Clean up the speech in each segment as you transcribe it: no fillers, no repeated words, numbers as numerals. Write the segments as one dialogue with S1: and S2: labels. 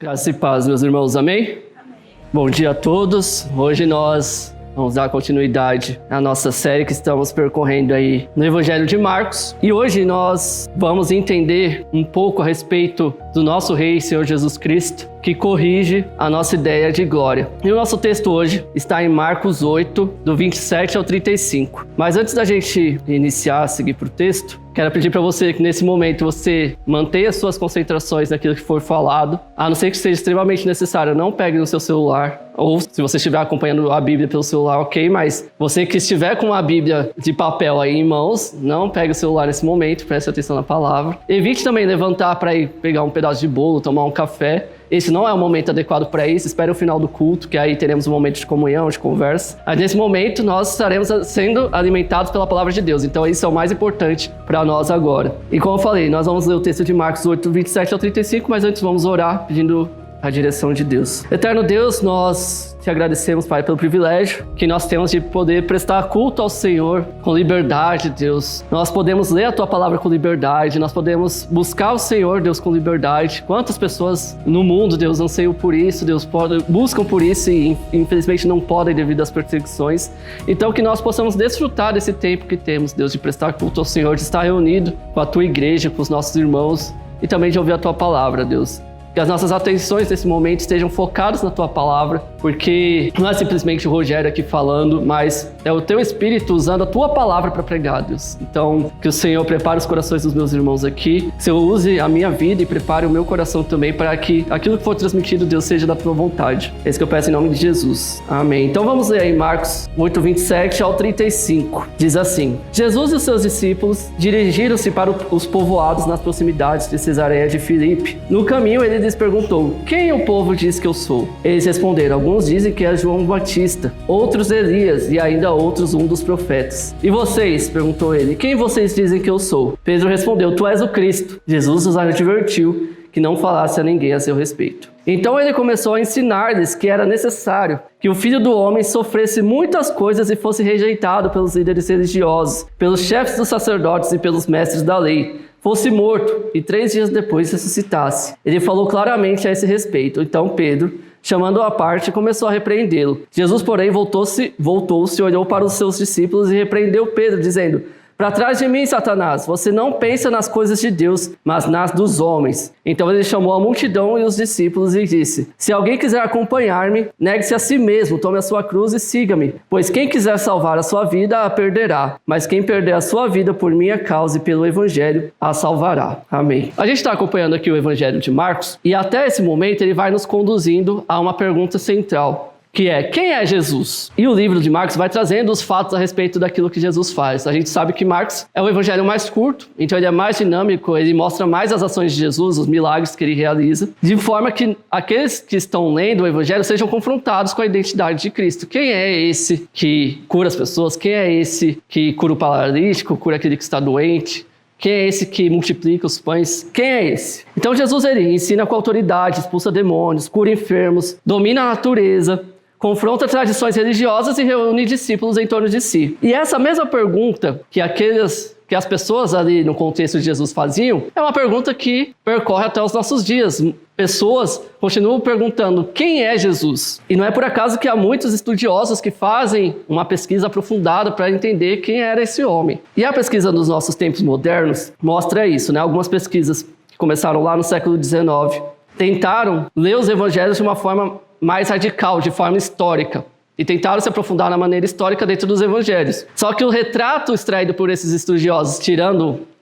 S1: Graça e paz, meus irmãos, amém? Bom dia a todos. Hoje nós vamos dar continuidade à nossa série que estamos percorrendo aí no Evangelho de Marcos. E hoje nós vamos entender um pouco a respeito do nosso Rei, Senhor Jesus Cristo, que corrige a nossa ideia de glória. E o nosso texto hoje está em Marcos 8, do 27 ao 35. Mas antes da gente iniciar, seguir para o texto, quero pedir para você que nesse momento você mantenha suas concentrações naquilo que for falado, a não ser que seja extremamente necessário, não pegue no seu celular, ou se você estiver acompanhando a Bíblia pelo celular, ok, mas você que estiver com a Bíblia de papel aí em mãos, não pegue o celular nesse momento, preste atenção na palavra. Evite também levantar para ir pegar um pedaço de bolo, tomar um café. Esse não é o momento adequado para isso, espere o final do culto, que aí teremos um momento de comunhão, de conversa. Mas nesse momento nós estaremos sendo alimentados pela palavra de Deus, então isso é o mais importante para nós agora. E como eu falei, nós vamos ler o texto de Marcos 8, 27 ao 35, mas antes vamos orar pedindo a direção de Deus. Eterno Deus, nós te agradecemos, Pai, pelo privilégio que nós temos de poder prestar culto ao Senhor com liberdade, Deus. Nós podemos ler a Tua palavra com liberdade, nós podemos buscar o Senhor, Deus, com liberdade. Quantas pessoas no mundo, Deus, anseiam por isso, Deus, buscam por isso e infelizmente não podem devido às perseguições. Então que nós possamos desfrutar desse tempo que temos, Deus, de prestar culto ao Senhor, de estar reunido com a Tua igreja, com os nossos irmãos e também de ouvir a Tua palavra, Deus. Que as nossas atenções nesse momento estejam focadas na Tua palavra, porque não é simplesmente o Rogério aqui falando, mas é o Teu Espírito usando a Tua palavra para pregar, Deus. Então, que o Senhor prepare os corações dos meus irmãos aqui, que o Senhor use a minha vida e prepare o meu coração também para que aquilo que for transmitido, Deus, seja da Tua vontade. É isso que eu peço em nome de Jesus. Amém. Então vamos ler aí Marcos 8, 27 ao 35. Diz assim: Jesus e os seus discípulos dirigiram-se para os povoados nas proximidades de Cesareia de Filipe. No caminho ele lhes perguntou: quem o povo diz que eu sou? Eles responderam: alguns dizem que é João Batista, outros Elias e ainda outros um dos profetas. E vocês? Perguntou ele: quem vocês dizem que eu sou? Pedro respondeu: tu és o Cristo. Jesus os advertiu que não falasse a ninguém a seu respeito. Então ele começou a ensinar-lhes que era necessário que o Filho do Homem sofresse muitas coisas e fosse rejeitado pelos líderes religiosos, pelos chefes dos sacerdotes e pelos mestres da lei, fosse morto e 3 dias depois ressuscitasse. Ele falou claramente a esse respeito. Então Pedro, chamando-o à parte, começou a repreendê-lo. Jesus, porém, voltou-se, olhou para os seus discípulos e repreendeu Pedro, dizendo: para trás de mim, Satanás, você não pensa nas coisas de Deus, mas nas dos homens. Então ele chamou a multidão e os discípulos e disse: se alguém quiser acompanhar-me, negue-se a si mesmo, tome a sua cruz e siga-me. Pois quem quiser salvar a sua vida, a perderá. Mas quem perder a sua vida por minha causa e pelo Evangelho, a salvará. Amém. A gente está acompanhando aqui o Evangelho de Marcos, e até esse momento ele vai nos conduzindo a uma pergunta central, que é: quem é Jesus? E o livro de Marcos vai trazendo os fatos a respeito daquilo que Jesus faz. A gente sabe que Marcos é o evangelho mais curto, então ele é mais dinâmico, ele mostra mais as ações de Jesus, os milagres que ele realiza, de forma que aqueles que estão lendo o evangelho sejam confrontados com a identidade de Cristo. Quem é esse que cura as pessoas? Quem é esse que cura o paralítico, cura aquele que está doente? Quem é esse que multiplica os pães? Quem é esse? Então Jesus, ele ensina com autoridade, expulsa demônios, cura enfermos, domina a natureza, confronta tradições religiosas e reúne discípulos em torno de si. E essa mesma pergunta que as pessoas ali no contexto de Jesus faziam, é uma pergunta que percorre até os nossos dias. Pessoas continuam perguntando: quem é Jesus? E não é por acaso que há muitos estudiosos que fazem uma pesquisa aprofundada para entender quem era esse homem. E a pesquisa dos nossos tempos modernos mostra isso, né? Algumas pesquisas que começaram lá no século XIX tentaram ler os evangelhos de uma forma mais radical, de forma histórica, e tentaram se aprofundar na maneira histórica dentro dos evangelhos. Só que o retrato extraído por esses estudiosos,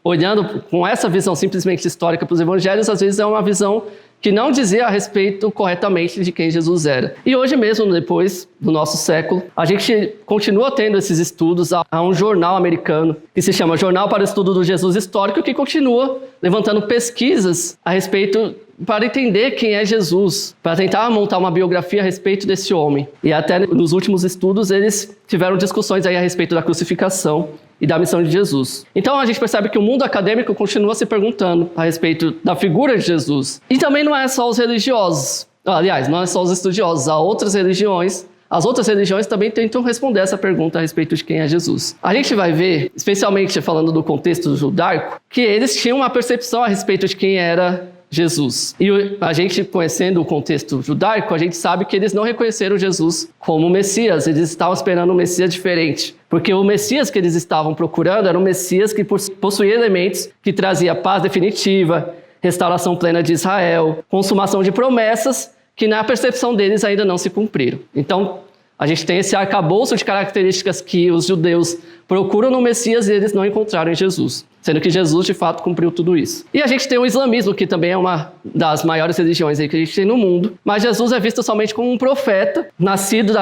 S1: olhando com essa visão simplesmente histórica para os evangelhos, às vezes é uma visão que não dizia a respeito corretamente de quem Jesus era. E hoje mesmo, depois do nosso século, a gente continua tendo esses estudos. Há um jornal americano que se chama Jornal para o Estudo do Jesus Histórico, que continua levantando pesquisas a respeito para entender quem é Jesus, para tentar montar uma biografia a respeito desse homem. E até nos últimos estudos eles tiveram discussões aí a respeito da crucificação e da missão de Jesus. Então a gente percebe que o mundo acadêmico continua se perguntando a respeito da figura de Jesus. E também não é só os religiosos. Aliás, não é só os estudiosos, há outras religiões. As outras religiões também tentam responder essa pergunta a respeito de quem é Jesus. A gente vai ver, especialmente falando do contexto judaico, que eles tinham uma percepção a respeito de quem era Jesus. E a gente, conhecendo o contexto judaico, a gente sabe que eles não reconheceram Jesus como Messias, eles estavam esperando um Messias diferente. Porque o Messias que eles estavam procurando era um Messias que possuía elementos que trazia paz definitiva, restauração plena de Israel, consumação de promessas que na percepção deles ainda não se cumpriram. Então, a gente tem esse arcabouço de características que os judeus procuram no Messias e eles não encontraram em Jesus, sendo que Jesus, de fato, cumpriu tudo isso. E a gente tem o islamismo, que também é uma das maiores religiões aí que a gente tem no mundo, mas Jesus é visto somente como um profeta, nascido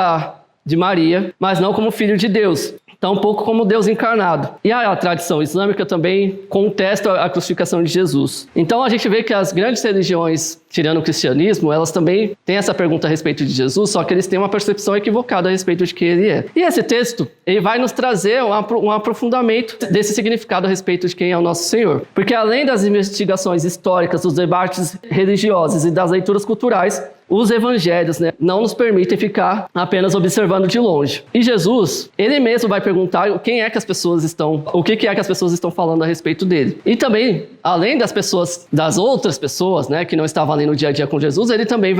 S1: de Maria, mas não como filho de Deus. Então, um pouco como Deus encarnado. E a tradição islâmica também contesta a crucificação de Jesus. Então, a gente vê que as grandes religiões, tirando o cristianismo, elas também têm essa pergunta a respeito de Jesus, só que eles têm uma percepção equivocada a respeito de quem ele é. E esse texto, ele vai nos trazer um aprofundamento desse significado a respeito de quem é o nosso Senhor. Porque além das investigações históricas, dos debates religiosos e das leituras culturais, os evangelhos, não nos permitem ficar apenas observando de longe. E Jesus, ele mesmo vai perguntar quem é que as pessoas estão, o que é que as pessoas estão falando a respeito dele. E também, além das outras pessoas, que não estavam ali no dia a dia com Jesus, ele também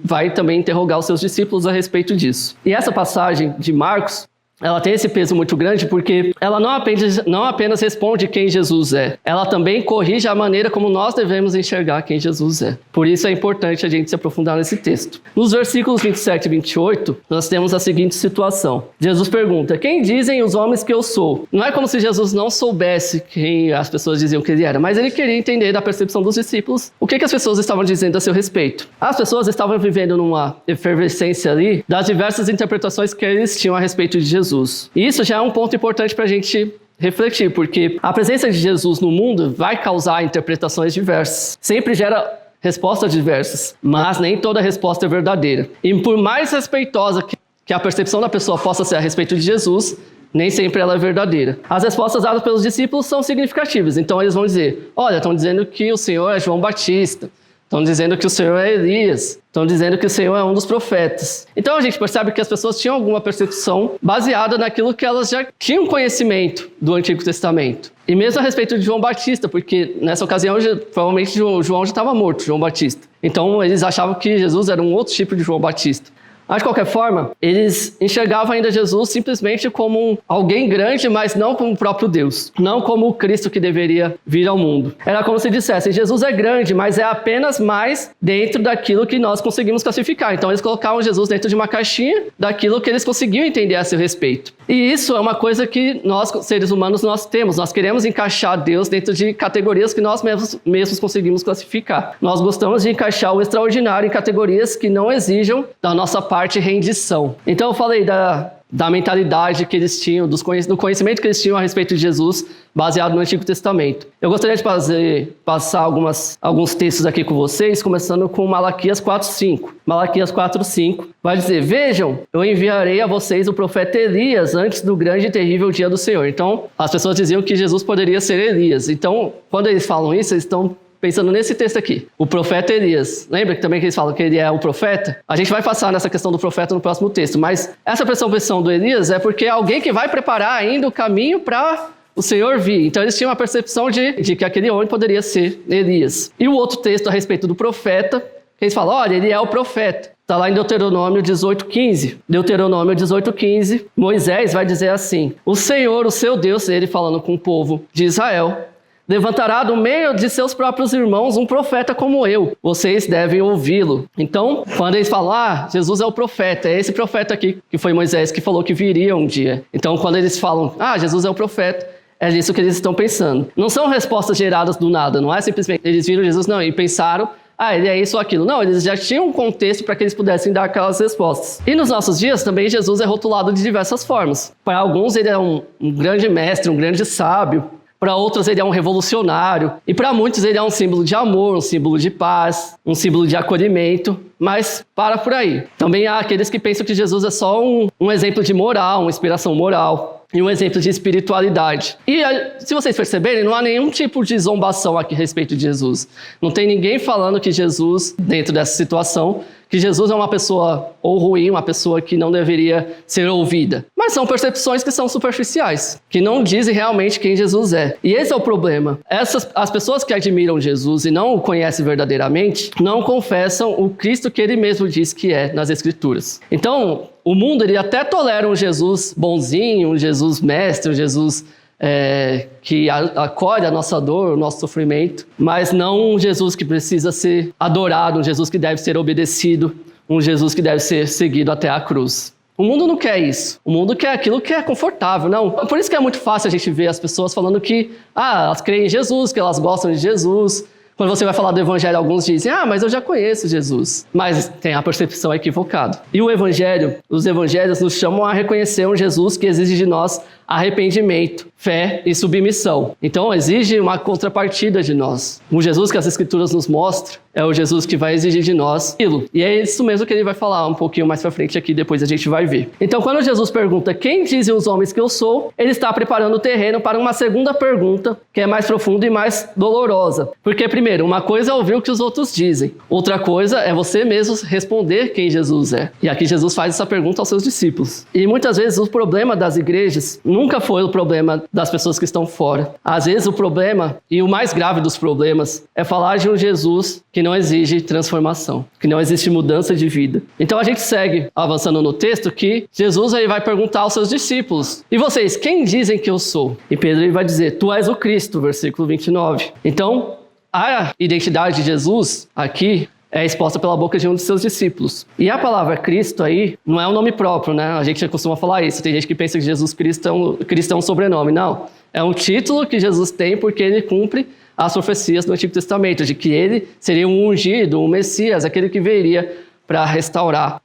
S1: vai também interrogar os seus discípulos a respeito disso. E essa passagem de Marcos, ela tem esse peso muito grande porque ela não apenas responde quem Jesus é, ela também corrige a maneira como nós devemos enxergar quem Jesus é. Por isso é importante a gente se aprofundar nesse texto. Nos versículos 27 e 28, nós temos a seguinte situação. Jesus pergunta, quem dizem os homens que eu sou? Não é como se Jesus não soubesse quem as pessoas diziam que ele era, mas ele queria entender da percepção dos discípulos o que as pessoas estavam dizendo a seu respeito. As pessoas estavam vivendo numa efervescência ali das diversas interpretações que eles tinham a respeito de Jesus. E isso já é um ponto importante para a gente refletir, porque a presença de Jesus no mundo vai causar interpretações diversas. Sempre gera respostas diversas, mas nem toda resposta é verdadeira. E por mais respeitosa que a percepção da pessoa possa ser a respeito de Jesus, nem sempre ela é verdadeira. As respostas dadas pelos discípulos são significativas. Então eles vão dizer, olha, estão dizendo que o Senhor é João Batista. Estão dizendo que o Senhor é Elias. Estão dizendo que o Senhor é um dos profetas. Então a gente percebe que as pessoas tinham alguma percepção baseada naquilo que elas já tinham conhecimento do Antigo Testamento. E mesmo a respeito de João Batista, porque nessa ocasião provavelmente João já estava morto, João Batista. Então eles achavam que Jesus era um outro tipo de João Batista. Mas, de qualquer forma, eles enxergavam ainda Jesus simplesmente como alguém grande, mas não como o próprio Deus. Não como o Cristo que deveria vir ao mundo. Era como se dissessem, Jesus é grande, mas é apenas mais dentro daquilo que nós conseguimos classificar. Então, eles colocavam Jesus dentro de uma caixinha daquilo que eles conseguiam entender a seu respeito. E isso é uma coisa que nós, seres humanos, nós temos. Nós queremos encaixar Deus dentro de categorias que nós mesmos conseguimos classificar. Nós gostamos de encaixar o extraordinário em categorias que não exijam da nossa parte rendição. Então eu falei da mentalidade que eles tinham, do conhecimento que eles tinham a respeito de Jesus, baseado no Antigo Testamento. Eu gostaria de passar alguns textos aqui com vocês, começando com Malaquias 4:5. Malaquias 4:5 vai dizer, vejam, eu enviarei a vocês o profeta Elias antes do grande e terrível dia do Senhor. Então, as pessoas diziam que Jesus poderia ser Elias. Então, quando eles falam isso, eles estão pensando nesse texto aqui, o profeta Elias. Lembra que também que eles falam que ele é o profeta? A gente vai passar nessa questão do profeta no próximo texto, mas essa percepção do Elias é porque é alguém que vai preparar ainda o caminho para o Senhor vir. Então eles tinham a percepção de que aquele homem poderia ser Elias. E o outro texto a respeito do profeta, que eles falam, olha, ele é o profeta. Está lá em Deuteronômio 18:15. Deuteronômio 18:15, Moisés vai dizer assim, o Senhor, o seu Deus, ele falando com o povo de Israel, levantará do meio de seus próprios irmãos um profeta como eu. Vocês devem ouvi-lo. Então, quando eles falam, Jesus é o profeta, é esse profeta aqui que foi Moisés que falou que viria um dia. Então, quando eles falam, Jesus é o profeta, é isso que eles estão pensando. Não são respostas geradas do nada, não é simplesmente eles viram Jesus, não, e pensaram, ele é isso ou aquilo. Não, eles já tinham um contexto para que eles pudessem dar aquelas respostas. E nos nossos dias também Jesus é rotulado de diversas formas. Para alguns ele é um grande mestre, um grande sábio. Para outros ele é um revolucionário. E para muitos ele é um símbolo de amor, um símbolo de paz, um símbolo de acolhimento. Mas para por aí. Também há aqueles que pensam que Jesus é só um exemplo de moral, uma inspiração moral. E um exemplo de espiritualidade. E se vocês perceberem, não há nenhum tipo de zombação aqui a respeito de Jesus. Não tem ninguém falando que Jesus, dentro dessa situação, que Jesus é uma pessoa ou ruim, uma pessoa que não deveria ser ouvida. Mas são percepções que são superficiais, que não dizem realmente quem Jesus é. E esse é o problema. As pessoas que admiram Jesus e não o conhecem verdadeiramente, não confessam o Cristo que ele mesmo diz que é nas Escrituras. Então, o mundo ele até tolera um Jesus bonzinho, um Jesus mestre, um Jesus que acolhe a nossa dor, o nosso sofrimento, mas não um Jesus que precisa ser adorado, um Jesus que deve ser obedecido, um Jesus que deve ser seguido até a cruz. O mundo não quer isso. O mundo quer aquilo que é confortável, não. Por isso que é muito fácil a gente ver as pessoas falando que elas creem em Jesus, que elas gostam de Jesus. Quando você vai falar do evangelho, alguns dizem, mas eu já conheço Jesus. Mas tem a percepção equivocada. E os evangelhos nos chamam a reconhecer um Jesus que exige de nós arrependimento, fé e submissão. Então exige uma contrapartida de nós. O Jesus que as Escrituras nos mostram é o Jesus que vai exigir de nós aquilo. E é isso mesmo que ele vai falar um pouquinho mais pra frente aqui, depois a gente vai ver. Então quando Jesus pergunta quem dizem os homens que eu sou, ele está preparando o terreno para uma segunda pergunta, que é mais profunda e mais dolorosa. Porque primeiro, uma coisa é ouvir o que os outros dizem. Outra coisa é você mesmo responder quem Jesus é. E aqui Jesus faz essa pergunta aos seus discípulos. E muitas vezes o problema das igrejas nunca foi o problema das pessoas que estão fora. Às vezes o problema, e o mais grave dos problemas, é falar de um Jesus que não exige transformação, que não existe mudança de vida. Então a gente segue avançando no texto que Jesus aí vai perguntar aos seus discípulos, e vocês, quem dizem que eu sou? E Pedro ele vai dizer, tu és o Cristo, versículo 29. Então, a identidade de Jesus aqui é exposta pela boca de um de seus discípulos. E a palavra Cristo aí não é um nome próprio, né? A gente já costuma falar isso. Tem gente que pensa que Jesus Cristo é um sobrenome. Não. É um título que Jesus tem porque ele cumpre as profecias do Antigo Testamento, de que ele seria um ungido, um Messias, aquele que viria para restaurar,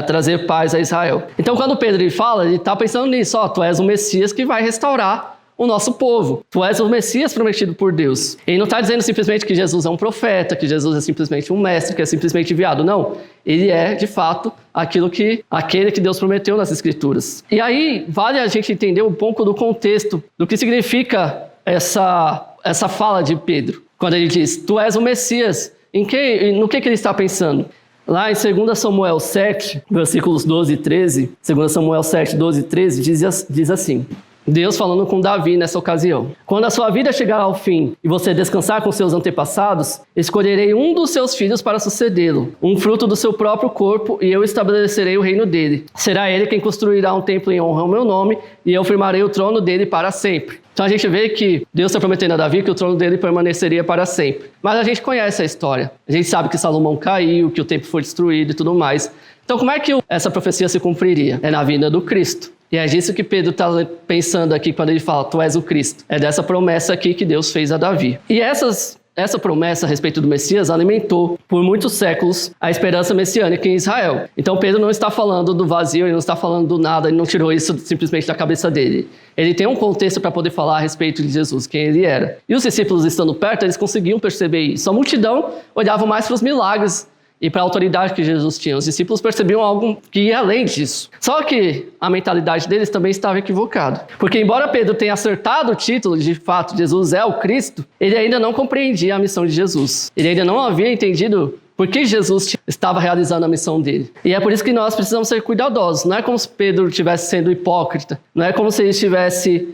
S1: trazer paz a Israel. Então, quando Pedro ele fala, ele está pensando nisso. Tu és o Messias que vai restaurar o nosso povo. Tu és o Messias prometido por Deus. Ele não está dizendo simplesmente que Jesus é um profeta, que Jesus é simplesmente um mestre, que é simplesmente enviado. Não. Ele é, de fato, aquele que Deus prometeu nas Escrituras. E aí, vale a gente entender um pouco do contexto, do que significa essa fala de Pedro. Quando ele diz, tu és o Messias, no que ele está pensando? Lá em 2 Samuel 7, versículos 12 e 13, 2 Samuel 7, 12 e 13, diz assim, Deus falando com Davi nessa ocasião. Quando a sua vida chegar ao fim e você descansar com seus antepassados, escolherei um dos seus filhos para sucedê-lo, um fruto do seu próprio corpo, e eu estabelecerei o reino dele. Será ele quem construirá um templo em honra ao meu nome, e eu firmarei o trono dele para sempre. Então a gente vê que Deus está prometendo a Davi que o trono dele permaneceria para sempre. Mas a gente conhece a história. A gente sabe que Salomão caiu, que o templo foi destruído e tudo mais. Então como é que essa profecia se cumpriria? É na vinda do Cristo. E é disso que Pedro está pensando aqui quando ele fala, tu és o Cristo. É dessa promessa aqui que Deus fez a Davi. E essa promessa a respeito do Messias alimentou por muitos séculos a esperança messiânica em Israel. Então Pedro não está falando do vazio, ele não está falando do nada, ele não tirou isso simplesmente da cabeça dele. Ele tem um contexto para poder falar a respeito de Jesus, quem ele era. E os discípulos estando perto, eles conseguiam perceber isso. A multidão olhava mais para os milagres e para a autoridade que Jesus tinha. Os discípulos percebiam algo que ia além disso. Só que a mentalidade deles também estava equivocada. Porque embora Pedro tenha acertado o título, de fato, Jesus é o Cristo, ele ainda não compreendia a missão de Jesus. Ele ainda não havia entendido por que Jesus estava realizando a missão dele. E é por isso que nós precisamos ser cuidadosos. Não é como se Pedro estivesse sendo hipócrita. Não é como se ele estivesse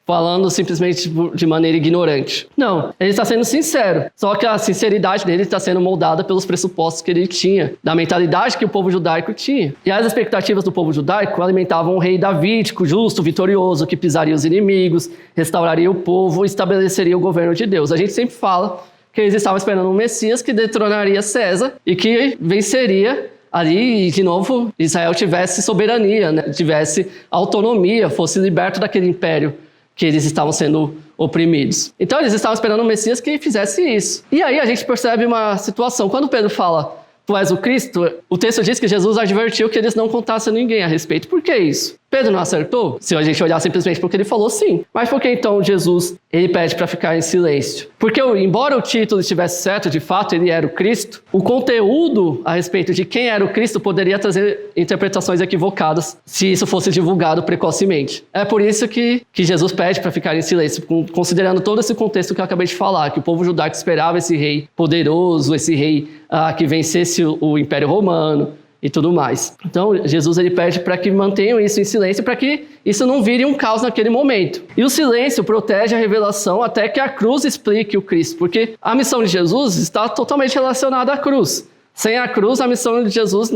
S1: falando simplesmente de maneira ignorante. Não, ele está sendo sincero. Só que a sinceridade dele está sendo moldada pelos pressupostos que ele tinha, da mentalidade que o povo judaico tinha. E as expectativas do povo judaico alimentavam um rei davídico, justo, vitorioso, que pisaria os inimigos, restauraria o povo e estabeleceria o governo de Deus. A gente sempre fala que eles estavam esperando um Messias que detronaria César e que venceria ali, e de novo, Israel tivesse soberania, né? Tivesse autonomia, fosse liberto daquele império que eles estavam sendo oprimidos. Então eles estavam esperando um Messias que fizesse isso. E aí a gente percebe uma situação. Quando Pedro fala, tu és o Cristo, o texto diz que Jesus advertiu que eles não contassem a ninguém a respeito. Por que isso? Pedro não acertou? Se a gente olhar simplesmente porque ele falou, sim. Mas por que então Jesus ele pede para ficar em silêncio? Porque embora o título estivesse certo, de fato ele era o Cristo, o conteúdo a respeito de quem era o Cristo poderia trazer interpretações equivocadas se isso fosse divulgado precocemente. É por isso que Jesus pede para ficar em silêncio, considerando todo esse contexto que eu acabei de falar, que o povo judaico esperava esse rei poderoso, esse rei que vencesse o Império Romano, e tudo mais. Então, Jesus ele pede para que mantenham isso em silêncio, para que isso não vire um caos naquele momento. E o silêncio protege a revelação até que a cruz explique o Cristo, porque a missão de Jesus está totalmente relacionada à cruz. Sem a cruz, a missão de Jesus,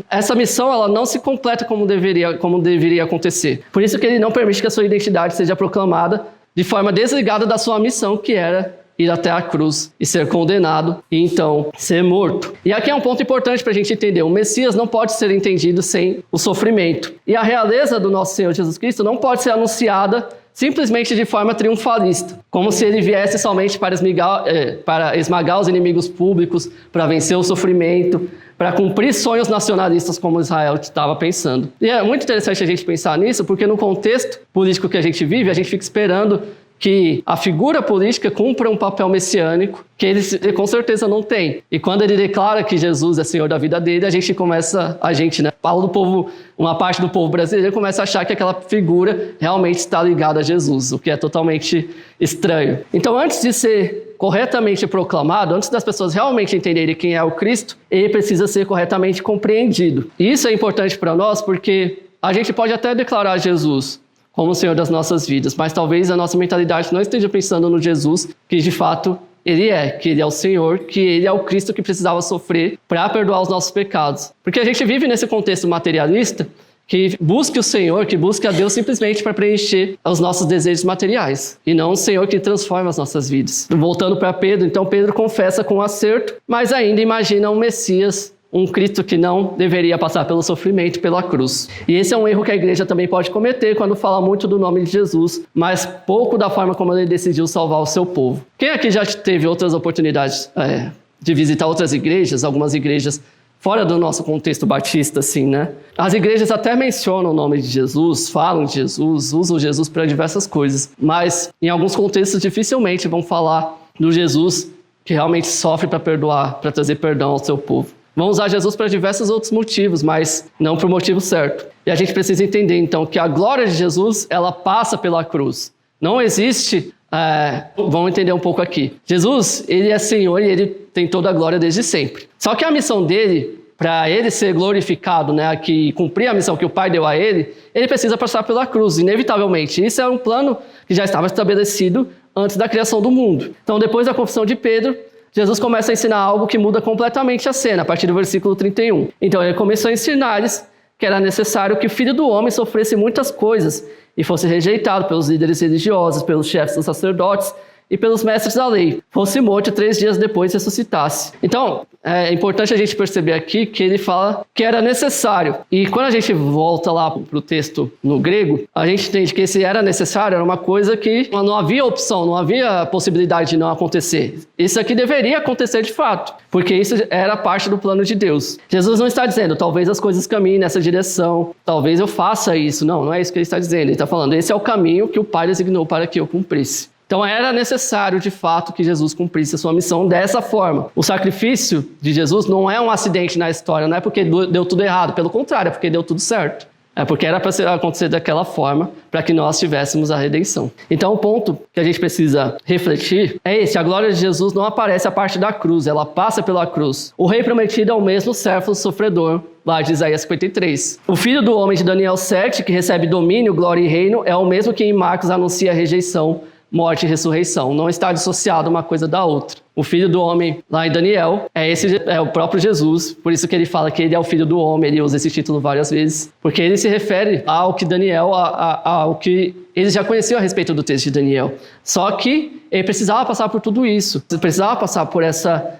S1: essa missão ela não se completa como deveria acontecer. Por isso que ele não permite que a sua identidade seja proclamada de forma desligada da sua missão, que era ir até a cruz e ser condenado e então ser morto. E aqui é um ponto importante para a gente entender. O Messias não pode ser entendido sem o sofrimento. E a realeza do nosso Senhor Jesus Cristo não pode ser anunciada simplesmente de forma triunfalista, como se ele viesse somente para esmagar os inimigos públicos, para vencer o sofrimento, para cumprir sonhos nacionalistas como Israel estava pensando. E é muito interessante a gente pensar nisso, porque no contexto político que a gente vive, a gente fica esperando que a figura política cumpra um papel messiânico que ele com certeza não tem. E quando ele declara que Jesus é Senhor da vida dele, uma parte do povo brasileiro começa a achar que aquela figura realmente está ligada a Jesus, o que é totalmente estranho. Então, antes de ser corretamente proclamado, antes das pessoas realmente entenderem quem é o Cristo, ele precisa ser corretamente compreendido. E isso é importante para nós porque a gente pode até declarar Jesus como o Senhor das nossas vidas, mas talvez a nossa mentalidade não esteja pensando no Jesus que de fato Ele é, que Ele é o Senhor, que Ele é o Cristo que precisava sofrer para perdoar os nossos pecados. Porque a gente vive nesse contexto materialista que busca o Senhor, que busca a Deus simplesmente para preencher os nossos desejos materiais, e não o Senhor que transforma as nossas vidas. Voltando para Pedro, então Pedro confessa com acerto, mas ainda imagina um Messias, um Cristo que não deveria passar pelo sofrimento, pela cruz. E esse é um erro que a igreja também pode cometer quando fala muito do nome de Jesus, mas pouco da forma como ele decidiu salvar o seu povo. Quem aqui já teve outras oportunidades de visitar outras igrejas, algumas igrejas fora do nosso contexto batista, assim, né? As igrejas até mencionam o nome de Jesus, falam de Jesus, usam Jesus para diversas coisas, mas em alguns contextos dificilmente vão falar do Jesus que realmente sofre para perdoar, para trazer perdão ao seu povo. Vão usar Jesus para diversos outros motivos, mas não para o motivo certo. E a gente precisa entender, então, que a glória de Jesus, ela passa pela cruz. Não existe... vamos entender um pouco aqui. Jesus, Ele é Senhor e Ele tem toda a glória desde sempre. Só que a missão dEle, para Ele ser glorificado, né, que cumprir a missão que o Pai deu a Ele, Ele precisa passar pela cruz, inevitavelmente. Isso é um plano que já estava estabelecido antes da criação do mundo. Então, depois da confissão de Pedro, Jesus começa a ensinar algo que muda completamente a cena, a partir do versículo 31. Então ele começou a ensinar-lhes que era necessário que o Filho do Homem sofresse muitas coisas e fosse rejeitado pelos líderes religiosos, pelos chefes dos sacerdotes e pelos mestres da lei, fosse morto e 3 dias depois ressuscitasse. Então, é importante a gente perceber aqui que ele fala que era necessário. E quando a gente volta lá para o texto no grego, a gente entende que esse era necessário, era uma coisa que não havia opção, não havia possibilidade de não acontecer. Isso aqui deveria acontecer de fato, porque isso era parte do plano de Deus. Jesus não está dizendo, talvez as coisas caminhem nessa direção, talvez eu faça isso. Não é isso que ele está dizendo. Ele está falando, esse é o caminho que o Pai designou para que eu cumprisse. Então era necessário, de fato, que Jesus cumprisse a sua missão dessa forma. O sacrifício de Jesus não é um acidente na história, não é porque deu tudo errado, pelo contrário, é porque deu tudo certo. É porque era para acontecer daquela forma, para que nós tivéssemos a redenção. Então o ponto que a gente precisa refletir é esse: a glória de Jesus não aparece a parte da cruz, ela passa pela cruz. O rei prometido é o mesmo servo sofredor, lá de Isaías 53. O filho do homem de Daniel 7, que recebe domínio, glória e reino, é o mesmo que em Marcos anuncia a rejeição, morte e ressurreição. Não está dissociado uma coisa da outra. O filho do homem, lá em Daniel, é o próprio Jesus. Por isso que ele fala que ele é o filho do homem. Ele usa esse título várias vezes. Porque ele se refere ao que Daniel, ao que ele já conheceu a respeito do texto de Daniel. Só que ele precisava passar por tudo isso. Ele precisava passar por essa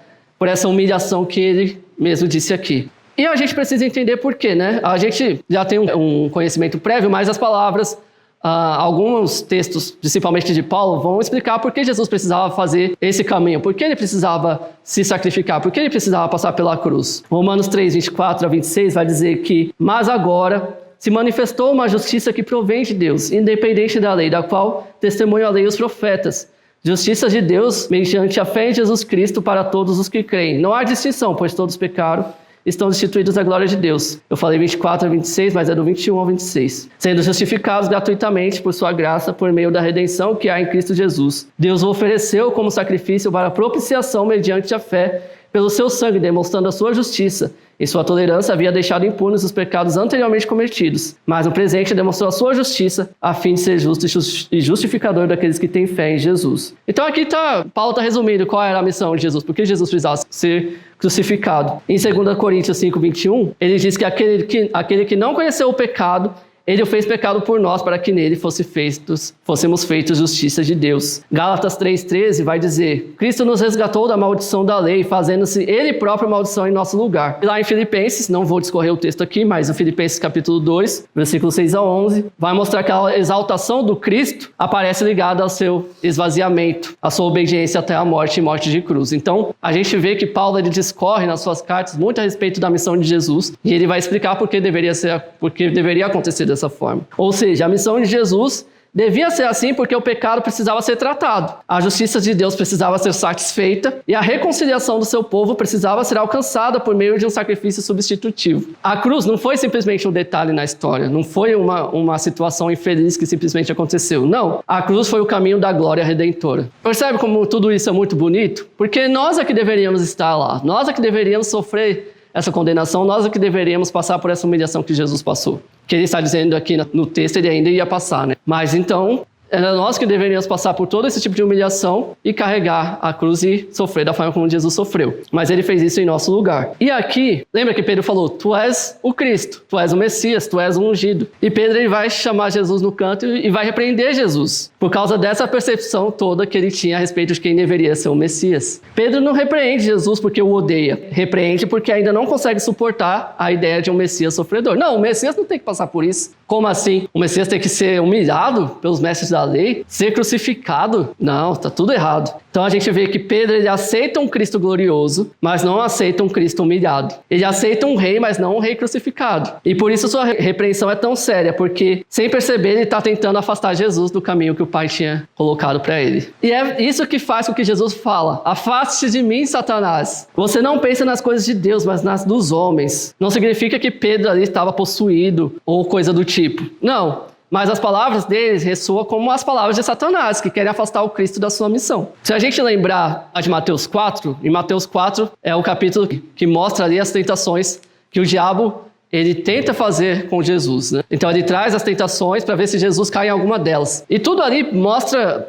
S1: humilhação que ele mesmo disse aqui. E a gente precisa entender por quê, né? A gente já tem um conhecimento prévio, mas as palavras... alguns textos, principalmente de Paulo, vão explicar por que Jesus precisava fazer esse caminho, por que ele precisava se sacrificar, por que ele precisava passar pela cruz. Romanos 3, 24 a 26 vai dizer que, mas agora, se manifestou uma justiça que provém de Deus, independente da lei, da qual testemunham a lei e os profetas. Justiça de Deus mediante a fé em Jesus Cristo para todos os que creem. Não há distinção, pois todos pecaram, estão destituídos da glória de Deus. Eu falei 24 a 26, mas é do 21 ao 26. Sendo justificados gratuitamente por sua graça, por meio da redenção que há em Cristo Jesus. Deus o ofereceu como sacrifício para propiciação mediante a fé, pelo seu sangue, demonstrando a sua justiça. Em sua tolerância havia deixado impunes os pecados anteriormente cometidos, mas no presente demonstrou a sua justiça, a fim de ser justo e justificador daqueles que têm fé em Jesus. Então aqui Paulo está resumindo qual era a missão de Jesus, porque Jesus precisava ser crucificado. Em 2 Coríntios 5, 21, ele diz que aquele que não conheceu o pecado, ele o fez pecado por nós, para que nele fôssemos feitos justiça de Deus. Gálatas 3,13 vai dizer: Cristo nos resgatou da maldição da lei, fazendo-se ele próprio maldição em nosso lugar. E lá em Filipenses, não vou discorrer o texto aqui, mas em Filipenses capítulo 2, versículos 6 a 11, vai mostrar que a exaltação do Cristo aparece ligada ao seu esvaziamento, à sua obediência até a morte e morte de cruz. Então, a gente vê que Paulo ele discorre nas suas cartas muito a respeito da missão de Jesus, e ele vai explicar por que deveria acontecer dessa forma. Ou seja, a missão de Jesus devia ser assim porque o pecado precisava ser tratado, a justiça de Deus precisava ser satisfeita e a reconciliação do seu povo precisava ser alcançada por meio de um sacrifício substitutivo. A cruz não foi simplesmente um detalhe na história, não foi uma situação infeliz que simplesmente aconteceu. Não, a cruz foi o caminho da glória redentora. Percebe como tudo isso é muito bonito? Porque nós é que deveríamos estar lá, nós é que deveríamos sofrer essa condenação, nós é que deveríamos passar por essa humilhação que Jesus passou. Que ele está dizendo aqui no texto, ele ainda ia passar, né? Mas então, era nós que deveríamos passar por todo esse tipo de humilhação e carregar a cruz e sofrer da forma como Jesus sofreu. Mas ele fez isso em nosso lugar. E aqui, lembra que Pedro falou: tu és o Cristo, tu és o Messias, tu és o ungido. E Pedro ele vai chamar Jesus no canto e vai repreender Jesus, por causa dessa percepção toda que ele tinha a respeito de quem deveria ser o Messias. Pedro não repreende Jesus porque o odeia, repreende porque ainda não consegue suportar a ideia de um Messias sofredor. Não, o Messias não tem que passar por isso. Como assim? O Messias tem que ser humilhado pelos mestres da lei? Ser crucificado? Não, está tudo errado. Então a gente vê que Pedro ele aceita um Cristo glorioso, mas não aceita um Cristo humilhado. Ele aceita um rei, mas não um rei crucificado. E por isso sua repreensão é tão séria, porque sem perceber ele está tentando afastar Jesus do caminho que o Pai tinha colocado para ele. E é isso que faz com que Jesus fala: afaste-te de mim, Satanás. Você não pensa nas coisas de Deus, mas nas dos homens. Não significa que Pedro ali estava possuído ou coisa do tipo. Não. Mas as palavras deles ressoam como as palavras de Satanás, que querem afastar o Cristo da sua missão. Se a gente lembrar a de Mateus 4, em Mateus 4 é o capítulo que mostra ali as tentações que o diabo ele tenta fazer com Jesus, né? Então ele traz as tentações para ver se Jesus cai em alguma delas. E tudo ali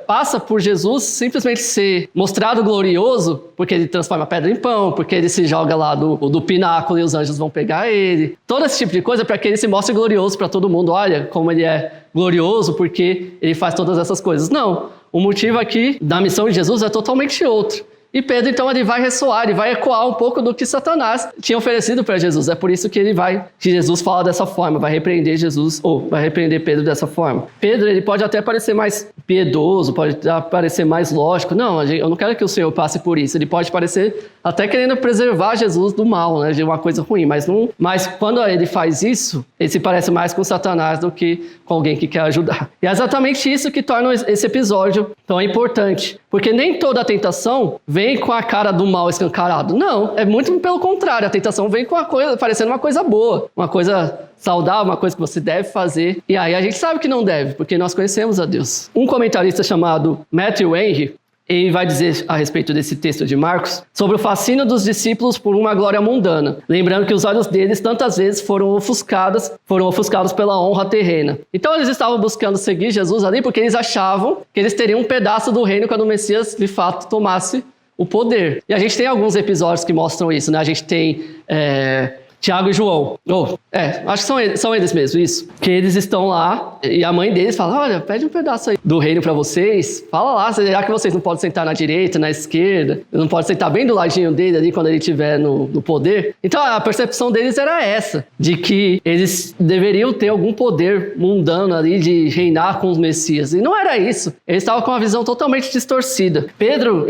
S1: passa por Jesus simplesmente ser mostrado glorioso, porque ele transforma a pedra em pão, porque ele se joga lá do pináculo e os anjos vão pegar ele. Todo esse tipo de coisa para que ele se mostre glorioso para todo mundo. Olha como ele é glorioso porque ele faz todas essas coisas. Não, o motivo aqui da missão de Jesus é totalmente outro. E Pedro, então, ele vai ressoar, ele vai ecoar um pouco do que Satanás tinha oferecido para Jesus. É por isso que Jesus fala dessa forma, vai repreender Jesus, ou vai repreender Pedro dessa forma. Pedro, ele pode até parecer mais piedoso, pode parecer mais lógico. Não, eu não quero que o Senhor passe por isso. Ele pode parecer até querendo preservar Jesus do mal, né, de uma coisa ruim. Mas quando ele faz isso, ele se parece mais com Satanás do que com alguém que quer ajudar. E é exatamente isso que torna esse episódio tão importante. Porque nem toda a tentação vem com a cara do mal escancarado. Não, é muito pelo contrário. A tentação vem com parecendo uma coisa boa, uma coisa saudável, uma coisa que você deve fazer. E aí a gente sabe que não deve, porque nós conhecemos a Deus. Um comentarista chamado Matthew Henry, ele vai dizer a respeito desse texto de Marcos sobre o fascínio dos discípulos por uma glória mundana, lembrando que os olhos deles tantas vezes foram ofuscados pela honra terrena. Então eles estavam buscando seguir Jesus ali porque eles achavam que eles teriam um pedaço do reino quando o Messias de fato tomasse o poder. E a gente tem alguns episódios que mostram isso, né? A gente tem Tiago e João. Acho que são eles mesmo, isso. Que eles estão lá e a mãe deles fala: olha, pede um pedaço aí do reino para vocês. Fala lá, será que vocês não podem sentar na direita, na esquerda? Não podem sentar bem do ladinho dele ali quando ele estiver no poder? Então a percepção deles era essa, de que eles deveriam ter algum poder mundano ali de reinar com os Messias. E não era isso. Eles estavam com uma visão totalmente distorcida. Pedro,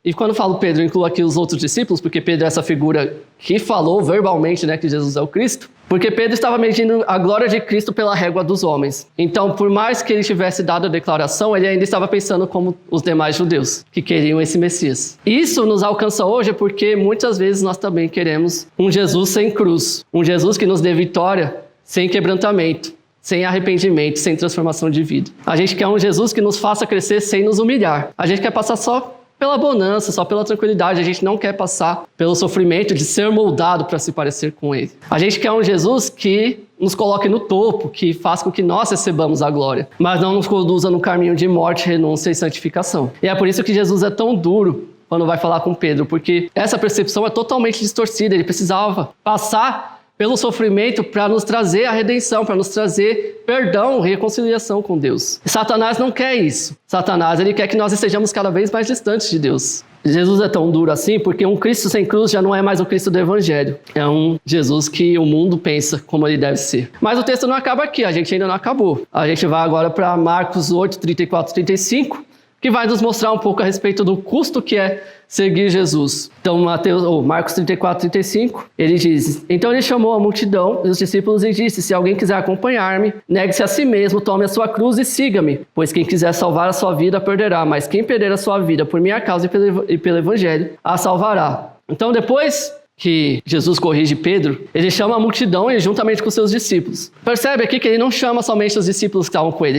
S1: e quando eu falo Pedro, eu incluo aqui os outros discípulos, porque Pedro é essa figura que falou verbalmente, né, que Jesus é o Cristo, porque Pedro estava medindo a glória de Cristo pela régua dos homens. Então, por mais que ele tivesse dado a declaração, ele ainda estava pensando como os demais judeus, que queriam esse Messias. Isso nos alcança hoje porque muitas vezes nós também queremos um Jesus sem cruz, um Jesus que nos dê vitória sem quebrantamento, sem arrependimento, sem transformação de vida. A gente quer um Jesus que nos faça crescer sem nos humilhar. A gente quer passar só pela bonança, só pela tranquilidade. A gente não quer passar pelo sofrimento de ser moldado para se parecer com Ele. A gente quer um Jesus que nos coloque no topo, que faça com que nós recebamos a glória, mas não nos conduza no caminho de morte, renúncia e santificação. E é por isso que Jesus é tão duro quando vai falar com Pedro, porque essa percepção é totalmente distorcida. Ele precisava passar pelo sofrimento para nos trazer a redenção, para nos trazer perdão, reconciliação com Deus. Satanás não quer isso. Satanás, ele quer que nós estejamos cada vez mais distantes de Deus. Jesus é tão duro assim porque um Cristo sem cruz já não é mais o Cristo do Evangelho. É um Jesus que o mundo pensa como ele deve ser. Mas o texto não acaba aqui, a gente ainda não acabou. A gente vai agora para Marcos 8, 34, 35, que vai nos mostrar um pouco a respeito do custo que é seguir Jesus. Então, Marcos 34, 35, ele diz: então ele chamou a multidão e os discípulos e disse: se alguém quiser acompanhar-me, negue-se a si mesmo, tome a sua cruz e siga-me. Pois quem quiser salvar a sua vida, perderá. Mas quem perder a sua vida por minha causa e pelo Evangelho, a salvará. Então, depois que Jesus corrige Pedro, ele chama a multidão e juntamente com seus discípulos. Percebe aqui que ele não chama somente os discípulos que estavam com ele,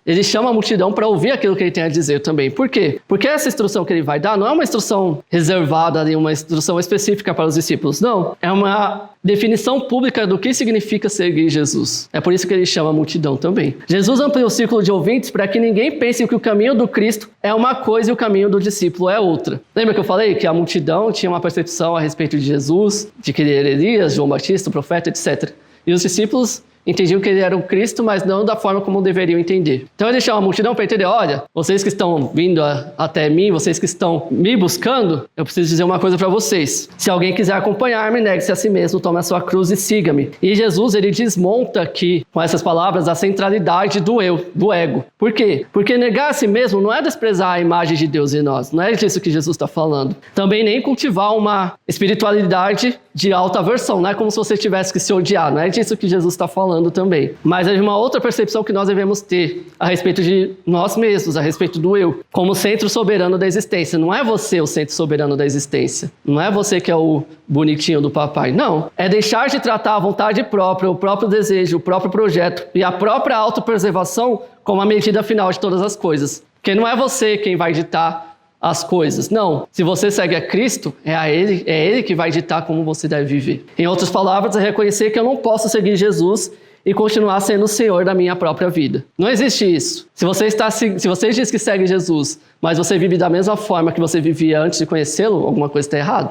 S1: ele chama a multidão para ouvir aquilo que ele tem a dizer também. Por quê? Porque essa instrução que ele vai dar não é uma instrução reservada ali, uma instrução específica para os discípulos, não. É uma definição pública do que significa seguir Jesus. É por isso que ele chama a multidão também. Jesus amplia o círculo de ouvintes para que ninguém pense que o caminho do Cristo é uma coisa e o caminho do discípulo é outra. Lembra que eu falei que a multidão tinha uma percepção a respeito de Jesus, de que ele era Elias, João Batista, o profeta, etc. E os discípulos entendiam que ele era o Cristo, mas não da forma como deveriam entender. Então ele chama a multidão para entender: olha, vocês que estão vindo até mim, vocês que estão me buscando, eu preciso dizer uma coisa para vocês. Se alguém quiser acompanhar-me, negue-se a si mesmo, tome a sua cruz e siga-me. E Jesus, ele desmonta aqui, com essas palavras, a centralidade do eu, do ego. Por quê? Porque negar a si mesmo não é desprezar a imagem de Deus em nós. Não é disso que Jesus está falando. Também nem cultivar uma espiritualidade de alta aversão. Não é como se você tivesse que se odiar. Não é disso que Jesus está falando também. Mas é de uma outra percepção que nós devemos ter a respeito de nós mesmos, a respeito do eu, como centro soberano da existência. Não é você o centro soberano da existência. Não é você que é o bonitinho do papai. Não. É deixar de tratar a vontade própria, o próprio desejo, o próprio projeto e a própria autopreservação como a medida final de todas as coisas. Porque não é você quem vai ditar as coisas. Não. Se você segue a Cristo, é Ele que vai ditar como você deve viver. Em outras palavras, é reconhecer que eu não posso seguir Jesus e continuar sendo o Senhor da minha própria vida. Não existe isso. Se você diz que segue Jesus, mas você vive da mesma forma que você vivia antes de conhecê-lo, alguma coisa está errada.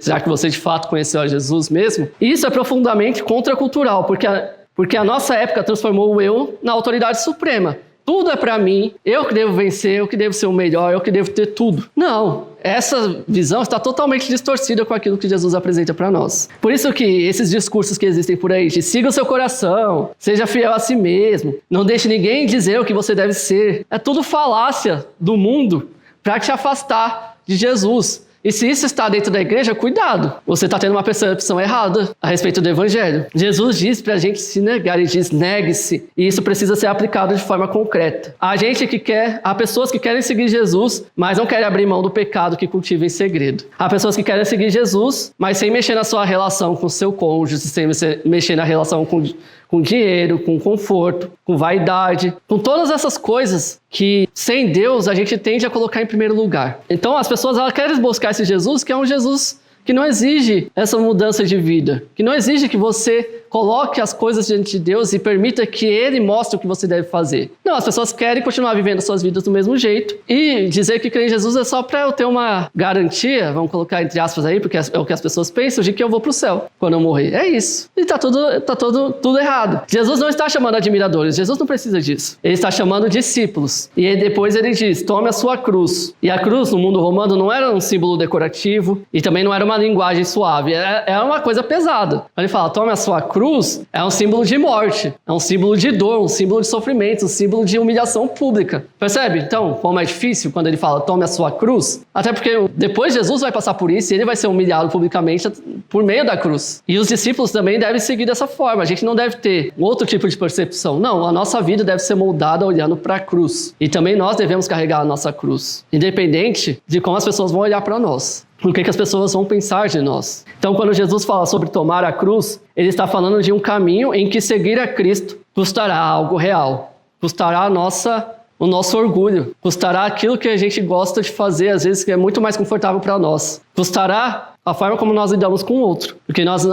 S1: Será que você de fato conheceu a Jesus mesmo? Isso é profundamente contracultural, porque a nossa época transformou o eu na autoridade suprema. Tudo é para mim, eu que devo vencer, eu que devo ser o melhor, eu que devo ter tudo. Não, essa visão está totalmente distorcida com aquilo que Jesus apresenta para nós. Por isso que esses discursos que existem por aí, de siga o seu coração, seja fiel a si mesmo, não deixe ninguém dizer o que você deve ser, é tudo falácia do mundo para te afastar de Jesus. E se isso está dentro da igreja, cuidado. Você está tendo uma percepção errada a respeito do Evangelho. Jesus diz para a gente se negar, ele diz: negue-se. E isso precisa ser aplicado de forma concreta. Há pessoas que querem seguir Jesus, mas não querem abrir mão do pecado que cultiva em segredo. Há pessoas que querem seguir Jesus, mas sem mexer na sua relação com o seu cônjuge, sem mexer na relação com dinheiro, com conforto, com vaidade, com todas essas coisas que, sem Deus, a gente tende a colocar em primeiro lugar. Então, as pessoas querem buscar esse Jesus, que é um Jesus que não exige essa mudança de vida, que não exige que você coloque as coisas diante de Deus e permita que Ele mostre o que você deve fazer. Não, as pessoas querem continuar vivendo suas vidas do mesmo jeito e dizer que crer em Jesus é só para eu ter uma garantia, vamos colocar entre aspas aí, porque é o que as pessoas pensam, de que eu vou para o céu quando eu morrer. É isso. E tá tudo errado. Jesus não está chamando admiradores, Jesus não precisa disso. Ele está chamando discípulos. E aí depois ele diz: tome a sua cruz. E a cruz no mundo romano não era um símbolo decorativo e também não era uma linguagem suave, é uma coisa pesada. Ele fala: tome a sua cruz cruz é um símbolo de morte, é um símbolo de dor, um símbolo de sofrimento, um símbolo de humilhação pública. Percebe? Então, como é difícil quando ele fala, tome a sua cruz? Até porque depois Jesus vai passar por isso e ele vai ser humilhado publicamente por meio da cruz. E os discípulos também devem seguir dessa forma. A gente não deve ter outro tipo de percepção. Não, a nossa vida deve ser moldada olhando para a cruz. E também nós devemos carregar a nossa cruz, independente de como as pessoas vão olhar para nós. O que as pessoas vão pensar de nós. Então, quando Jesus fala sobre tomar a cruz, ele está falando de um caminho em que seguir a Cristo custará algo real. Custará o nosso orgulho. Custará aquilo que a gente gosta de fazer, às vezes, que é muito mais confortável para nós. Custará a forma como nós lidamos com o outro. Porque nós,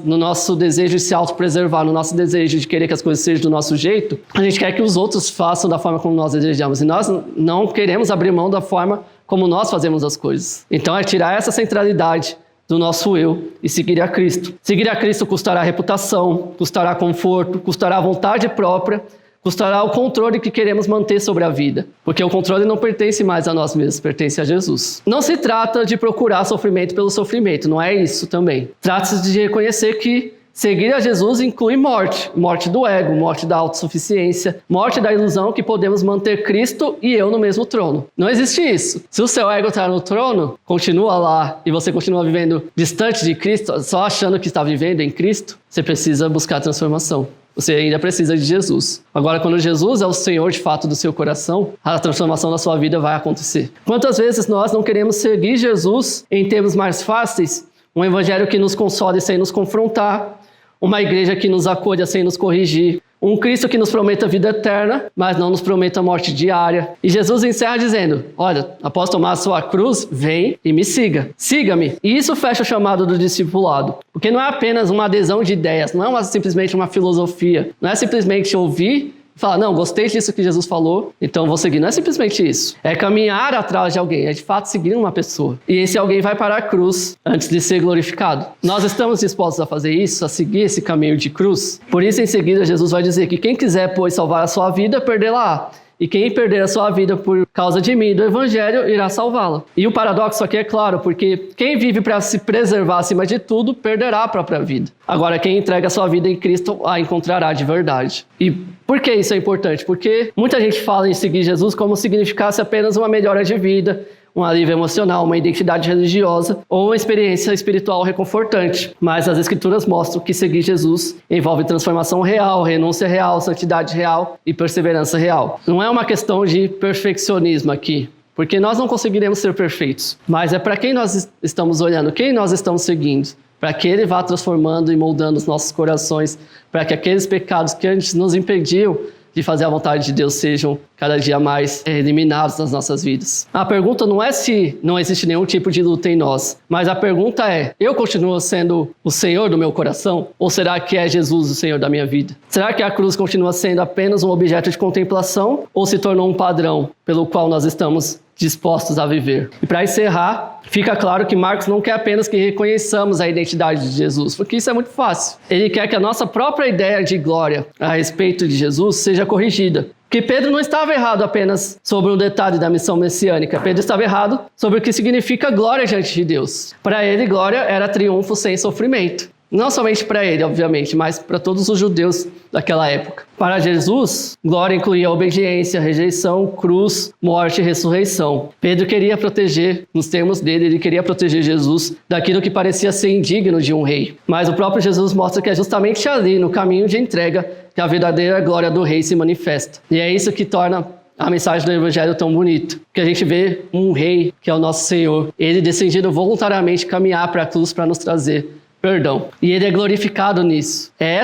S1: no nosso desejo de se autopreservar, no nosso desejo de querer que as coisas sejam do nosso jeito, a gente quer que os outros façam da forma como nós desejamos. E nós não queremos abrir mão da forma como nós fazemos as coisas. Então é tirar essa centralidade do nosso eu e seguir a Cristo. Seguir a Cristo custará reputação, custará conforto, custará vontade própria, custará o controle que queremos manter sobre a vida. Porque o controle não pertence mais a nós mesmos, pertence a Jesus. Não se trata de procurar sofrimento pelo sofrimento, não é isso também. Trata-se de reconhecer que seguir a Jesus inclui morte. Morte do ego, morte da autossuficiência, morte da ilusão que podemos manter Cristo e eu no mesmo trono. Não existe isso. Se o seu ego está no trono, continua lá e você continua vivendo distante de Cristo, só achando que está vivendo em Cristo, você precisa buscar transformação. Você ainda precisa de Jesus. Agora, quando Jesus é o Senhor de fato do seu coração, a transformação da sua vida vai acontecer. Quantas vezes nós não queremos seguir Jesus em termos mais fáceis? Um evangelho que nos console sem nos confrontar, uma igreja que nos acolha sem nos corrigir, um Cristo que nos prometa vida eterna, mas não nos prometa morte diária. E Jesus encerra dizendo, olha, após tomar a sua cruz, vem e me siga. Siga-me. E isso fecha o chamado do discipulado. Porque não é apenas uma adesão de ideias, não é simplesmente uma filosofia, não é simplesmente ouvir e falar, não, gostei disso que Jesus falou, então vou seguir. Não é simplesmente isso. É caminhar atrás de alguém, é de fato seguir uma pessoa. E esse alguém vai para a cruz antes de ser glorificado. Nós estamos dispostos a fazer isso, a seguir esse caminho de cruz? Por isso, em seguida, Jesus vai dizer que quem quiser, pois, salvar a sua vida, perdê-la. E quem perder a sua vida por causa de mim e do Evangelho, irá salvá-la. E o paradoxo aqui é claro, porque quem vive para se preservar acima de tudo, perderá a própria vida. Agora, quem entrega a sua vida em Cristo, a encontrará de verdade. E por que isso é importante? Porque muita gente fala em seguir Jesus como se significasse apenas uma melhora de vida, um alívio emocional, uma identidade religiosa ou uma experiência espiritual reconfortante. Mas as Escrituras mostram que seguir Jesus envolve transformação real, renúncia real, santidade real e perseverança real. Não é uma questão de perfeccionismo aqui, porque nós não conseguiremos ser perfeitos, mas é para quem nós estamos olhando, quem nós estamos seguindo, para que Ele vá transformando e moldando os nossos corações, para que aqueles pecados que antes nos impediam de fazer a vontade de Deus sejam cada dia mais eliminados das nossas vidas. A pergunta não é se não existe nenhum tipo de luta em nós, mas a pergunta é, eu continuo sendo o Senhor do meu coração? Ou será que é Jesus o Senhor da minha vida? Será que a cruz continua sendo apenas um objeto de contemplação ou se tornou um padrão pelo qual nós estamos dispostos a viver? E para encerrar, fica claro que Marcos não quer apenas que reconheçamos a identidade de Jesus, porque isso é muito fácil. Ele quer que a nossa própria ideia de glória a respeito de Jesus seja corrigida. Porque Pedro não estava errado apenas sobre um detalhe da missão messiânica. Pedro estava errado sobre o que significa glória diante de Deus. Para ele, glória era triunfo sem sofrimento. Não somente para ele, obviamente, mas para todos os judeus daquela época. Para Jesus, glória incluía obediência, rejeição, cruz, morte e ressurreição. Pedro queria proteger, nos termos dele, ele queria proteger Jesus daquilo que parecia ser indigno de um rei. Mas o próprio Jesus mostra que é justamente ali, no caminho de entrega, que a verdadeira glória do rei se manifesta. E é isso que torna a mensagem do Evangelho tão bonita. Que a gente vê um rei, que é o nosso Senhor, ele decidindo voluntariamente caminhar para a cruz para nos trazer perdão. E ele é glorificado nisso. É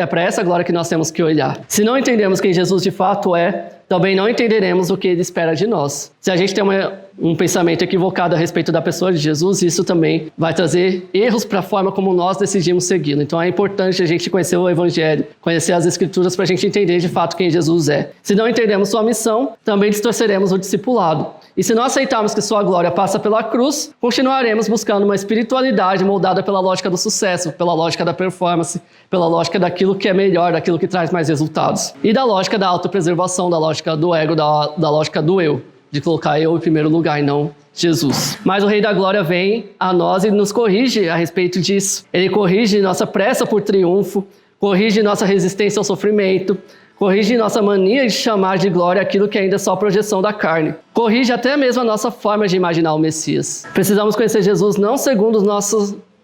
S1: para essa glória que nós temos que olhar. Se não entendemos quem Jesus de fato é, também não entenderemos o que ele espera de nós. Se a gente tem um pensamento equivocado a respeito da pessoa de Jesus, isso também vai trazer erros para a forma como nós decidimos segui-lo. Então é importante a gente conhecer o Evangelho, conhecer as Escrituras para a gente entender de fato quem Jesus é. Se não entendermos sua missão, também distorceremos o discipulado. E se não aceitarmos que sua glória passa pela cruz, continuaremos buscando uma espiritualidade moldada pela lógica do sucesso, pela lógica da performance, pela lógica daquilo que é melhor, daquilo que traz mais resultados. E da lógica da autopreservação, da lógica do ego, da lógica do eu. de colocar eu em primeiro lugar e não Jesus. Mas o Rei da Glória vem a nós e nos corrige a respeito disso. Ele corrige nossa pressa por triunfo, corrige nossa resistência ao sofrimento, corrige nossa mania de chamar de glória aquilo que ainda é só projeção da carne. Corrige até mesmo a nossa forma de imaginar o Messias. Precisamos conhecer Jesus não segundo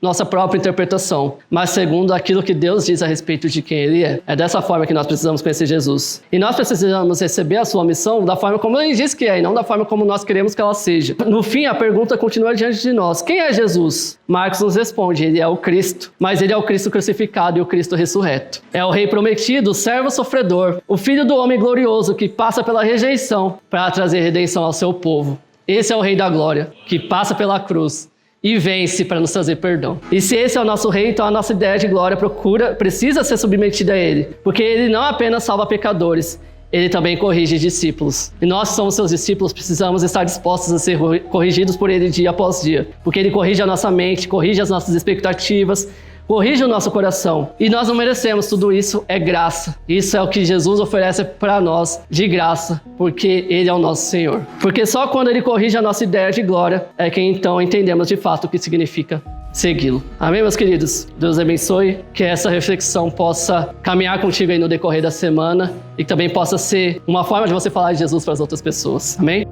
S1: nossa própria interpretação, mas segundo aquilo que Deus diz a respeito de quem Ele é. É dessa forma que nós precisamos conhecer Jesus. E nós precisamos receber a sua missão da forma como Ele diz que é, e não da forma como nós queremos que ela seja. No fim, a pergunta continua diante de nós. Quem é Jesus? Marcos nos responde, Ele é o Cristo. Mas Ele é o Cristo crucificado e o Cristo ressurreto. É o Rei prometido, o servo sofredor, o Filho do homem glorioso que passa pela rejeição para trazer redenção ao seu povo. Esse é o Rei da Glória, que passa pela cruz e vence para nos trazer perdão. E se esse é o nosso Rei, então a nossa ideia de glória precisa ser submetida a Ele. Porque Ele não apenas salva pecadores, Ele também corrige discípulos. E nós que somos seus discípulos, precisamos estar dispostos a ser corrigidos por Ele dia após dia. Porque Ele corrige a nossa mente, corrige as nossas expectativas, corrige o nosso coração. E nós não merecemos, tudo isso é graça. Isso é o que Jesus oferece para nós de graça, porque Ele é o nosso Senhor. Porque só quando Ele corrige a nossa ideia de glória, é que então entendemos de fato o que significa segui-lo. Amém, meus queridos? Deus abençoe, que essa reflexão possa caminhar contigo aí no decorrer da semana e também possa ser uma forma de você falar de Jesus para as outras pessoas. Amém?